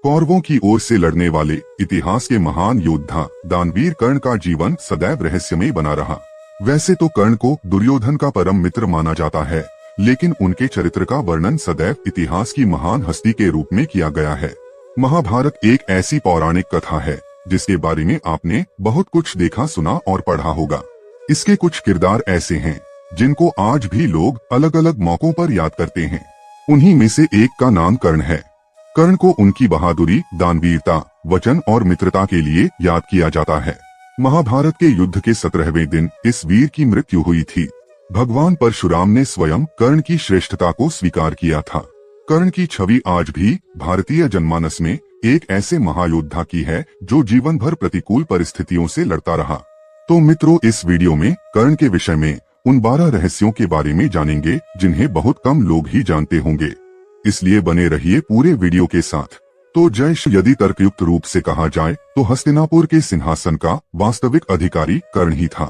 कौरवों की ओर से लड़ने वाले इतिहास के महान योद्धा दानवीर कर्ण का जीवन सदैव रहस्यमय बना रहा। वैसे तो कर्ण को दुर्योधन का परम मित्र माना जाता है, लेकिन उनके चरित्र का वर्णन सदैव इतिहास की महान हस्ती के रूप में किया गया है। महाभारत एक ऐसी पौराणिक कथा है जिसके बारे में आपने बहुत कुछ देखा, सुना और पढ़ा होगा। इसके कुछ किरदार ऐसे हैं जिनको आज भी लोग अलग अलग मौकों पर याद करते हैं। उन्हीं में से एक का नाम कर्ण है। कर्ण को उनकी बहादुरी, दानवीरता, वचन और मित्रता के लिए याद किया जाता है। महाभारत के युद्ध के 17वें दिन इस वीर की मृत्यु हुई थी। भगवान परशुराम ने स्वयं कर्ण की श्रेष्ठता को स्वीकार किया था। कर्ण की छवि आज भी भारतीय जनमानस में एक ऐसे महायोद्धा की है जो जीवन भर प्रतिकूल परिस्थितियों से लड़ता रहा। तो मित्रों, इस वीडियो में कर्ण के विषय में उन 12 रहस्यों के बारे में जानेंगे जिन्हें बहुत कम लोग ही जानते होंगे। इसलिए बने रहिए पूरे वीडियो के साथ। तो जय यदि तर्कयुक्त रूप से कहा जाए तो हस्तिनापुर के सिंहासन का वास्तविक अधिकारी कर्ण ही था,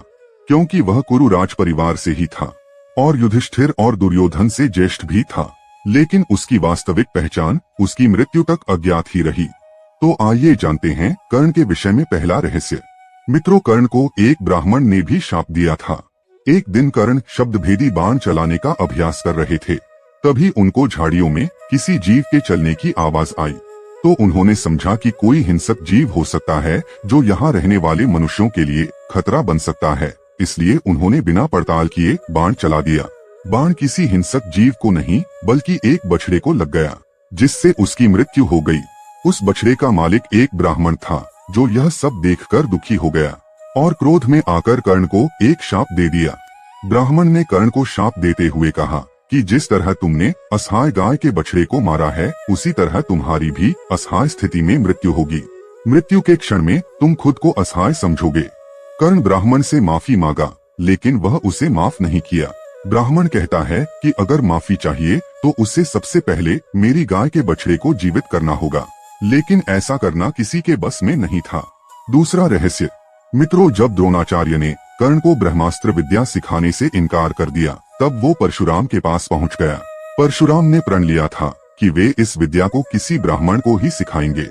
क्योंकि वह कुरु राज परिवार से ही था और युधिष्ठिर और दुर्योधन से ज्येष्ठ भी था। लेकिन उसकी वास्तविक पहचान उसकी मृत्यु तक अज्ञात ही रही। तो आइए जानते हैं कर्ण के विषय में पहला रहस्य। मित्रों, कर्ण को एक ब्राह्मण ने भी शाप दिया था। एक दिन कर्ण शब्दभेदी बाण चलाने का अभ्यास कर रहे थे। तभी उनको झाड़ियों में किसी जीव के चलने की आवाज आई। तो उन्होंने समझा कि कोई हिंसक जीव हो सकता है जो यहाँ रहने वाले मनुष्यों के लिए खतरा बन सकता है। इसलिए उन्होंने बिना पड़ताल किए बाण चला दिया। बाण किसी हिंसक जीव को नहीं बल्कि एक बछड़े को लग गया, जिससे उसकी मृत्यु हो गई। उस बछड़े का मालिक एक ब्राह्मण था जो यह सब देखकर दुखी हो गया और क्रोध में आकर कर्ण को एक शाप दे दिया। ब्राह्मण ने कर्ण को शाप देते हुए कहा कि जिस तरह तुमने असहाय गाय के बछड़े को मारा है, उसी तरह तुम्हारी भी असहाय स्थिति में मृत्यु होगी। मृत्यु के क्षण में तुम खुद को असहाय समझोगे। कर्ण ब्राह्मण से माफी मांगा, लेकिन वह उसे माफ नहीं किया। ब्राह्मण कहता है कि अगर माफी चाहिए तो उससे सबसे पहले मेरी गाय के बछड़े को जीवित करना होगा, लेकिन ऐसा करना किसी के बस में नहीं था। दूसरा रहस्य। मित्रों, जब द्रोणाचार्य ने कर्ण को ब्रह्मास्त्र विद्या सिखाने से इनकार कर दिया, तब वो परशुराम के पास पहुंच गया। परशुराम ने प्रण लिया था कि वे इस विद्या को किसी ब्राह्मण को ही सिखाएंगे,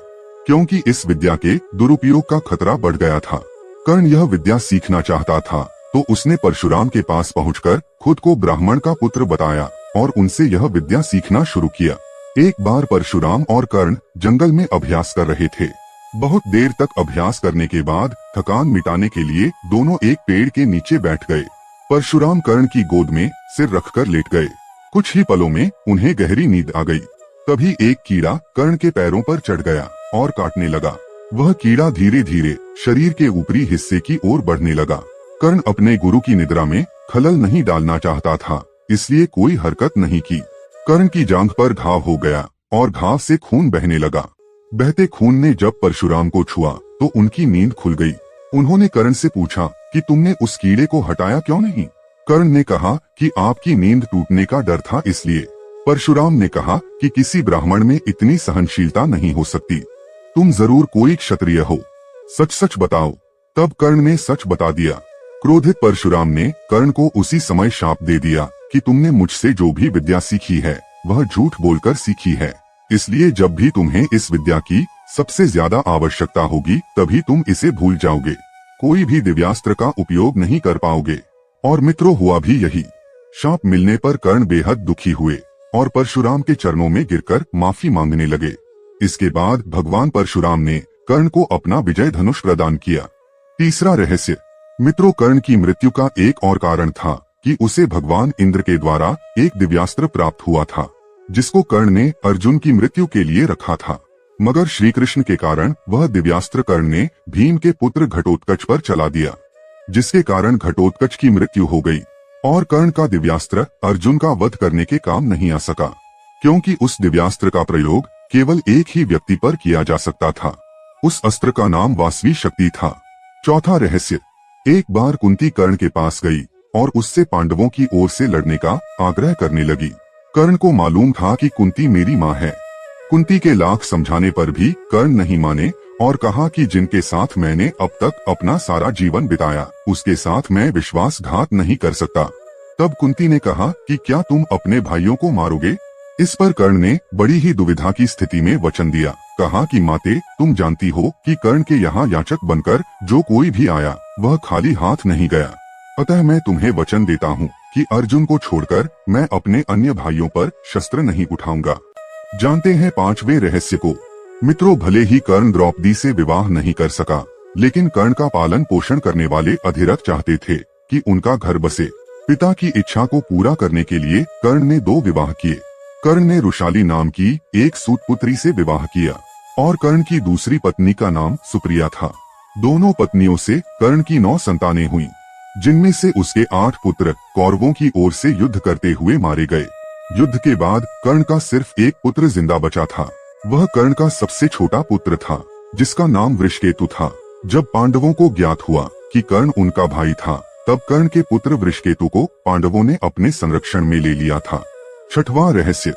क्योंकि इस विद्या के दुरुपयोग का खतरा बढ़ गया था। कर्ण यह विद्या सीखना चाहता था, तो उसने परशुराम के पास पहुंचकर खुद को ब्राह्मण का पुत्र बताया और उनसे यह विद्या सीखना शुरू किया। एक बार परशुराम और कर्ण जंगल में अभ्यास कर रहे थे। बहुत देर तक अभ्यास करने के बाद थकान मिटाने के लिए दोनों एक पेड़ के नीचे बैठ गए। परशुराम कर्ण की गोद में सिर रखकर लेट गए। कुछ ही पलों में उन्हें गहरी नींद आ गई। तभी एक कीड़ा कर्ण के पैरों पर चढ़ गया और काटने लगा। वह कीड़ा धीरे धीरे शरीर के ऊपरी हिस्से की ओर बढ़ने लगा। कर्ण अपने गुरु की निद्रा में खलल नहीं डालना चाहता था, इसलिए कोई हरकत नहीं की। कर्ण की जांघ पर घाव हो गया और घाव से खून बहने लगा। बहते खून ने जब परशुराम को छुआ तो उनकी नींद खुल गई। उन्होंने कर्ण से पूछा कि तुमने उस कीड़े को हटाया क्यों नहीं? कर्ण ने कहा कि आपकी नींद टूटने का डर था, इसलिए। परशुराम ने कहा कि किसी ब्राह्मण में इतनी सहनशीलता नहीं हो सकती। तुम जरूर कोई क्षत्रिय हो, सच सच बताओ। तब कर्ण ने सच बता दिया। क्रोधित परशुराम ने कर्ण को उसी समय शाप दे दिया कि तुमने मुझसे जो भी विद्या सीखी है वह झूठ बोलकर सीखी है, इसलिए जब भी तुम्हें इस विद्या की सबसे ज्यादा आवश्यकता होगी तभी तुम इसे भूल जाओगे। कोई भी दिव्यास्त्र का उपयोग नहीं कर पाओगे। और मित्रों, हुआ भी यही। शाप मिलने पर कर्ण बेहद दुखी हुए और परशुराम के चरणों में गिरकर माफी मांगने लगे। इसके बाद भगवान परशुराम ने कर्ण को अपना विजय धनुष प्रदान किया। तीसरा रहस्य। मित्रों, कर्ण की मृत्यु का एक और कारण था कि उसे भगवान इंद्र के द्वारा एक दिव्यास्त्र प्राप्त हुआ था, जिसको कर्ण ने अर्जुन की मृत्यु के लिए रखा था। मगर श्री कृष्ण के कारण वह दिव्यास्त्र कर्ण ने भीम के पुत्र घटोत्कच पर चला दिया, जिसके कारण घटोत्कच की मृत्यु हो गई और कर्ण का दिव्यास्त्र अर्जुन का वध करने के काम नहीं आ सका, क्योंकि उस दिव्यास्त्र का प्रयोग केवल एक ही व्यक्ति पर किया जा सकता था। उस अस्त्र का नाम वासवी शक्ति था। चौथा रहस्य। एक बार कुंती कर्ण के पास गई और उससे पांडवों की ओर से लड़ने का आग्रह करने लगी। कर्ण को मालूम था कि कुंती मेरी माँ है। कुंती के लाख समझाने पर भी कर्ण नहीं माने और कहा कि जिनके साथ मैंने अब तक अपना सारा जीवन बिताया, उसके साथ मैं विश्वासघात नहीं कर सकता। तब कुंती ने कहा कि क्या तुम अपने भाइयों को मारोगे? इस पर कर्ण ने बड़ी ही दुविधा की स्थिति में वचन दिया कहा कि माते, तुम जानती हो कि कर्ण के यहाँ याचक बनकर जो कोई भी आया वह खाली हाथ नहीं गया। अतः मैं तुम्हें वचन देता हूँ कि अर्जुन को छोड़कर मैं अपने अन्य भाइयों पर शस्त्र नहीं उठाऊंगा। जानते हैं पांचवें रहस्य को। मित्रों, भले ही कर्ण द्रौपदी से विवाह नहीं कर सका, लेकिन कर्ण का पालन पोषण करने वाले अधिरथ चाहते थे कि उनका घर बसे। पिता की इच्छा को पूरा करने के लिए कर्ण ने 2 विवाह किए। कर्ण ने रुशाली नाम की एक सूत पुत्री से विवाह किया और कर्ण की दूसरी पत्नी का नाम सुप्रिया था। दोनों पत्नियों से कर्ण की 9 संतानें हुईं, जिनमें से उसके 8 पुत्र कौरवों की ओर से युद्ध करते हुए मारे गए। युद्ध के बाद कर्ण का सिर्फ एक पुत्र जिंदा बचा था। वह कर्ण का सबसे छोटा पुत्र था, जिसका नाम वृषकेतु था। जब पांडवों को ज्ञात हुआ कि कर्ण उनका भाई था, तब कर्ण के पुत्र वृषकेतु को पांडवों ने अपने संरक्षण में ले लिया था। 6वां रहस्य।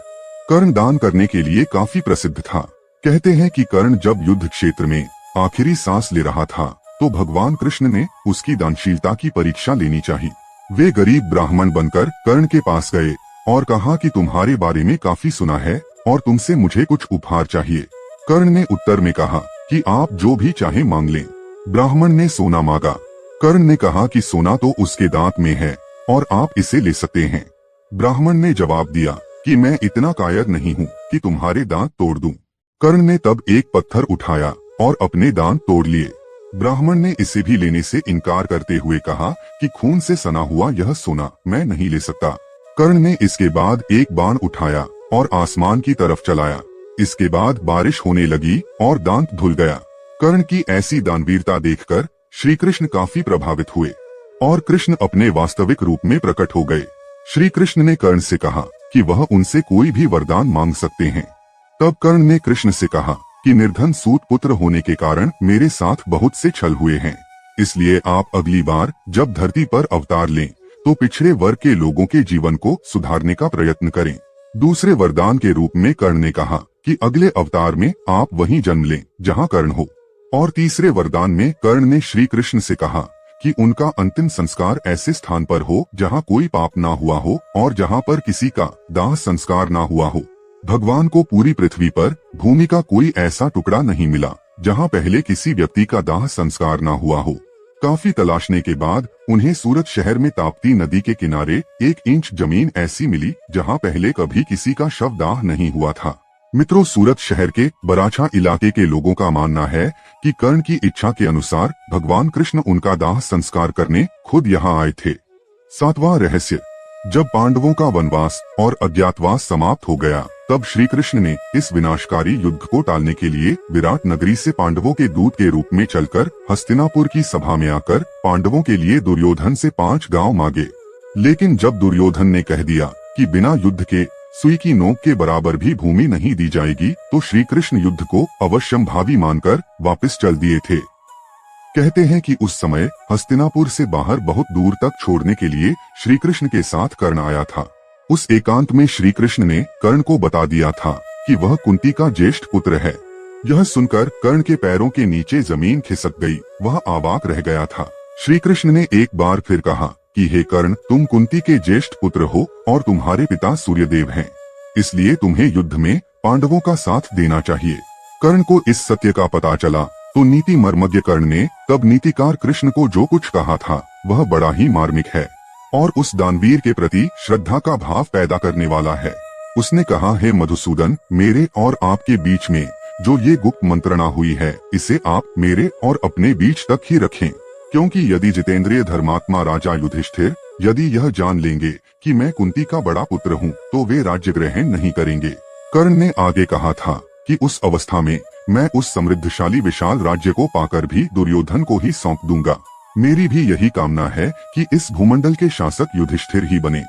कर्ण दान करने के लिए काफी प्रसिद्ध था। कहते हैं कि कर्ण जब युद्ध क्षेत्र में आखिरी सांस ले रहा था, तो भगवान कृष्ण ने उसकी दानशीलता की परीक्षा लेनी चाहिए। वे गरीब ब्राह्मण बनकर कर्ण के पास गए और कहा कि तुम्हारे बारे में काफी सुना है और तुमसे मुझे कुछ उपहार चाहिए। कर्ण ने उत्तर में कहा कि आप जो भी चाहे मांग लें। ब्राह्मण ने सोना मांगा। कर्ण ने कहा कि सोना तो उसके दांत में है और आप इसे ले सकते हैं। ब्राह्मण ने जवाब दिया कि मैं इतना कायर नहीं हूँ कि तुम्हारे दांत तोड़ दूं। कर्ण ने तब एक पत्थर उठाया और अपने दांत तोड़ लिए। ब्राह्मण ने इसे भी लेने से इनकार करते हुए कहा कि खून से सना हुआ यह सोना मैं नहीं ले सकता। कर्ण ने इसके बाद एक बाण उठाया और आसमान की तरफ चलाया। इसके बाद बारिश होने लगी और दांत धुल गया। कर्ण की ऐसी दानवीरता देखकर श्री कृष्ण काफी प्रभावित हुए और कृष्ण अपने वास्तविक रूप में प्रकट हो गए। श्री कृष्ण ने कर्ण से कहा कि वह उनसे कोई भी वरदान मांग सकते हैं। तब कर्ण ने कृष्ण से कहा कि निर्धन सूत पुत्र होने के कारण मेरे साथ बहुत से छल हुए हैं, इसलिए आप अगली बार जब धरती पर अवतार लें तो पिछड़े वर्ग के लोगों के जीवन को सुधारने का प्रयत्न करें। दूसरे वरदान के रूप में कर्ण ने कहा कि अगले अवतार में आप वहीं जन्म लें जहां कर्ण हो। और तीसरे वरदान में कर्ण ने श्री कृष्ण से कहा कि उनका अंतिम संस्कार ऐसे स्थान पर हो जहां कोई पाप ना हुआ हो और जहां पर किसी का दाह संस्कार ना हुआ हो। भगवान को पूरी पृथ्वी पर भूमि का कोई ऐसा टुकड़ा नहीं मिला जहां पहले किसी व्यक्ति का दाह संस्कार ना हुआ हो। काफी तलाशने के बाद उन्हें सूरत शहर में ताप्ती नदी के किनारे 1 इंच जमीन ऐसी मिली जहां पहले कभी किसी का शव दाह नहीं हुआ था। मित्रों, सूरत शहर के बराछा इलाके के लोगों का मानना है कि कर्ण की इच्छा के अनुसार भगवान कृष्ण उनका दाह संस्कार करने खुद यहाँ आए थे। 7वां रहस्य। जब पांडवों का वनवास और अज्ञातवास समाप्त हो गया, तब श्री कृष्ण ने इस विनाशकारी युद्ध को टालने के लिए विराट नगरी से पांडवों के दूत के रूप में चलकर हस्तिनापुर की सभा में आकर पांडवों के लिए दुर्योधन से 5 गांव मांगे। लेकिन जब दुर्योधन ने कह दिया कि बिना युद्ध के सुई की नोक के बराबर भी भूमि नहीं दी जाएगी, तो श्री कृष्ण युद्ध को अवश्यंभावी मानकर वापस चल दिए थे। कहते हैं कि उस समय हस्तिनापुर से बाहर बहुत दूर तक छोड़ने के लिए श्री कृष्ण के साथ कर्ण आया था। उस एकांत में श्री कृष्ण ने कर्ण को बता दिया था कि वह कुंती का ज्येष्ठ पुत्र है। यह सुनकर कर्ण के पैरों के नीचे जमीन खिसक गई। वह अवाक रह गया था। श्री कृष्ण ने एक बार फिर कहा कि हे कर्ण, तुम कुंती के ज्येष्ठ पुत्र हो और तुम्हारे पिता सूर्यदेव हैं, इसलिए तुम्हें युद्ध में पांडवों का साथ देना चाहिए। कर्ण को इस सत्य का पता चला तो नीति मर्मज्ञ कर्ण ने तब नीतिकार कृष्ण को जो कुछ कहा था वह बड़ा ही मार्मिक है और उस दानवीर के प्रति श्रद्धा का भाव पैदा करने वाला है। उसने कहा, हे मधुसूदन, मेरे और आपके बीच में जो ये गुप्त मंत्रणा हुई है, इसे आप मेरे और अपने बीच तक ही रखें, क्योंकि यदि जितेंद्रिय धर्मात्मा राजा युधिष्ठिर यदि यह जान लेंगे कि मैं कुंती का बड़ा पुत्र हूँ, तो वे राज्य ग्रहण नहीं करेंगे। कर्ण ने आगे कहा था कि उस अवस्था में मैं उस समृद्धशाली विशाल राज्य को पाकर भी दुर्योधन को ही सौंप दूंगा। मेरी भी यही कामना है कि इस भूमंडल के शासक युधिष्ठिर ही बने।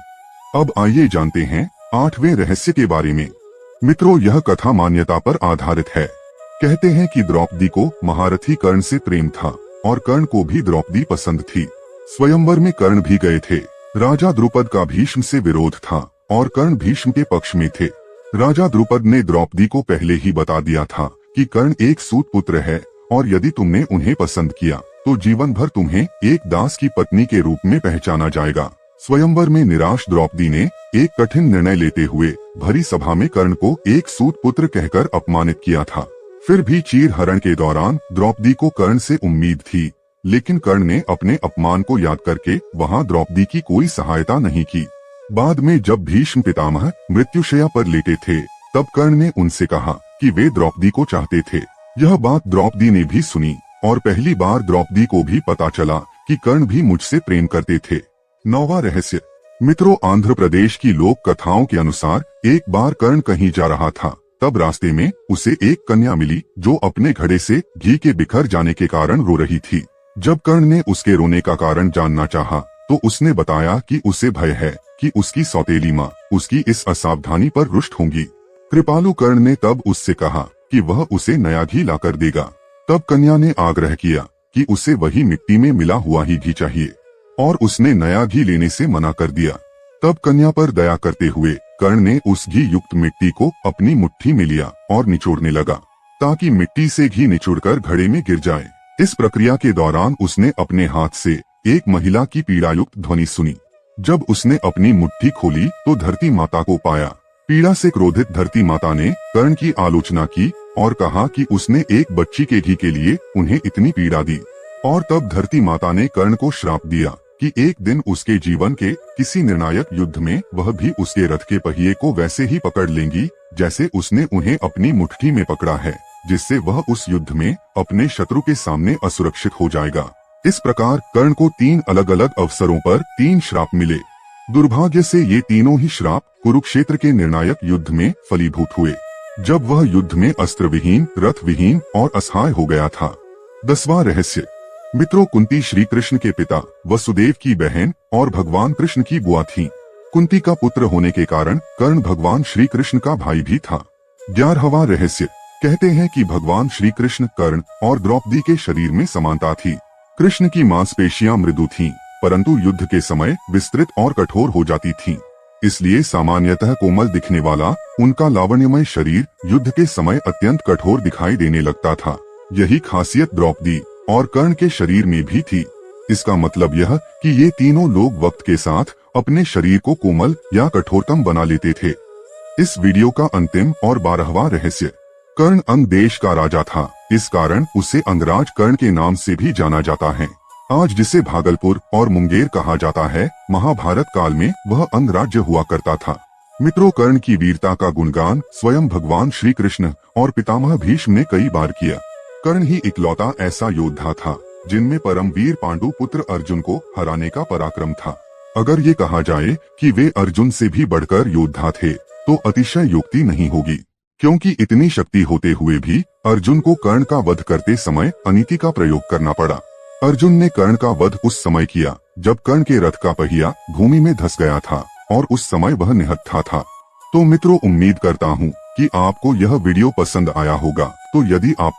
अब आइए जानते हैं 8वें रहस्य के बारे में। मित्रों, यह कथा मान्यता पर आधारित है। कहते हैं कि द्रौपदी को महारथी कर्ण से प्रेम था और कर्ण को भी द्रौपदी पसंद थी। स्वयंवर में कर्ण भी गए थे। राजा द्रुपद का भीष्म से विरोध था और कर्ण भीष्म के पक्ष में थे। राजा द्रुपद ने द्रौपदी को पहले ही बता दिया था कि कर्ण एक सूत पुत्र है और यदि तुमने उन्हें पसंद किया तो जीवन भर तुम्हें एक दास की पत्नी के रूप में पहचाना जाएगा। स्वयंवर में निराश द्रौपदी ने एक कठिन निर्णय लेते हुए भरी सभा में कर्ण को एक सूत पुत्र कहकर अपमानित किया था। फिर भी चीर हरण के दौरान द्रौपदी को कर्ण से उम्मीद थी, लेकिन कर्ण ने अपने अपमान को याद करके वहां द्रौपदी की कोई सहायता नहीं की। बाद में जब भीष्म पितामह मृत्युशैया पर लेटे थे, तब कर्ण ने उनसे कहा कि वे द्रौपदी को चाहते थे। यह बात द्रौपदी ने भी सुनी और पहली बार द्रौपदी को भी पता चला कि कर्ण भी मुझसे प्रेम करते थे। 9वां रहस्य। मित्रों, आंध्र प्रदेश की लोक कथाओं के अनुसार एक बार कर्ण कहीं जा रहा था, तब रास्ते में उसे एक कन्या मिली जो अपने घड़े से घी के बिखर जाने के कारण रो रही थी। जब कर्ण ने उसके रोने का कारण जानना चाहा, तो उसने बताया कि उसे भय है कि उसकी सौतेली माँ उसकी इस असावधानी पर रुष्ट होंगी। कृपालु कर्ण ने तब उससे कहा कि वह उसे नया घी लाकर देगा। तब कन्या ने आग्रह किया कि उसे वही मिट्टी में मिला हुआ ही घी चाहिए, और उसने नया घी लेने से मना कर दिया। तब कन्या पर दया करते हुए कर्ण ने उस घी युक्त मिट्टी को अपनी मुट्ठी में लिया और निचोड़ने लगा, ताकि मिट्टी से घी निचुड़कर घड़े में गिर जाए। इस प्रक्रिया के दौरान उसने अपने हाथ से एक महिला की पीड़ायुक्त ध्वनि सुनी। जब उसने अपनी मुट्ठी खोली तो धरती माता को पाया। पीड़ा से क्रोधित धरती माता ने कर्ण की आलोचना की और कहा कि उसने एक बच्ची के घी के लिए उन्हें इतनी पीड़ा दी। और तब धरती माता ने कर्ण को श्राप दिया कि एक दिन उसके जीवन के किसी निर्णायक युद्ध में वह भी उसके रथ के पहिए को वैसे ही पकड़ लेंगी जैसे उसने उन्हें अपनी मुट्ठी में पकड़ा है, जिससे वह उस युद्ध में अपने शत्रु के सामने असुरक्षित हो जाएगा। इस प्रकार कर्ण को 3 अलग अलग अवसरों पर 3 श्राप मिले। दुर्भाग्य से ये तीनों ही श्राप कुरुक्षेत्र के निर्णायक युद्ध में फलीभूत हुए, जब वह युद्ध में अस्त्र विहीन, रथ विहीन और असहाय हो गया था। 10वां रहस्य। मित्रों, कुंती श्री कृष्ण के पिता, वसुदेव की बहन और भगवान कृष्ण की बुआ थी। कुंती का पुत्र होने के कारण कर्ण भगवान श्री कृष्ण का भाई भी था। 11वां रहस्य। कहते हैं कि भगवान श्री कृष्ण, कर्ण और द्रौपदी के शरीर में समानता थी। कृष्ण की मांसपेशियां मृदु थीं, परंतु युद्ध के समय विस्तृत और कठोर हो जाती थीं। इसलिए सामान्यतः कोमल दिखने वाला उनका लावण्यमय शरीर युद्ध के समय अत्यंत कठोर दिखाई देने लगता था। यही खासियत द्रौपदी और कर्ण के शरीर में भी थी। इसका मतलब यह कि ये तीनों लोग वक्त के साथ अपने शरीर को कोमल या कठोरतम बना लेते थे। इस वीडियो का अंतिम और 12वां रहस्य। कर्ण अंग देश का राजा था, इस कारण उसे अंगराज कर्ण के नाम से भी जाना जाता है। आज जिसे भागलपुर और मुंगेर कहा जाता है, महाभारत काल में वह अंग राज्य हुआ करता था। मित्रों, कर्ण की वीरता का गुणगान स्वयं भगवान श्री कृष्ण और पितामह भीष्म ने कई बार किया। कर्ण ही इकलौता ऐसा योद्धा था जिनमें परमवीर पांडु पुत्र अर्जुन को हराने का पराक्रम था। अगर ये कहा जाए कि वे अर्जुन से भी बढ़कर योद्धा थे, तो अतिशय युक्ति नहीं होगी, क्योंकि इतनी शक्ति होते हुए भी अर्जुन को कर्ण का वध करते समय अनीति का प्रयोग करना पड़ा। अर्जुन ने कर्ण का वध उस समय किया जब कर्ण के रथ का पहिया भूमि में धंस गया था और उस समय वह निहत्था था। तो मित्रों, उम्मीद करता हूँ कि आपको यह वीडियो पसंद आया होगा। तो यदि आप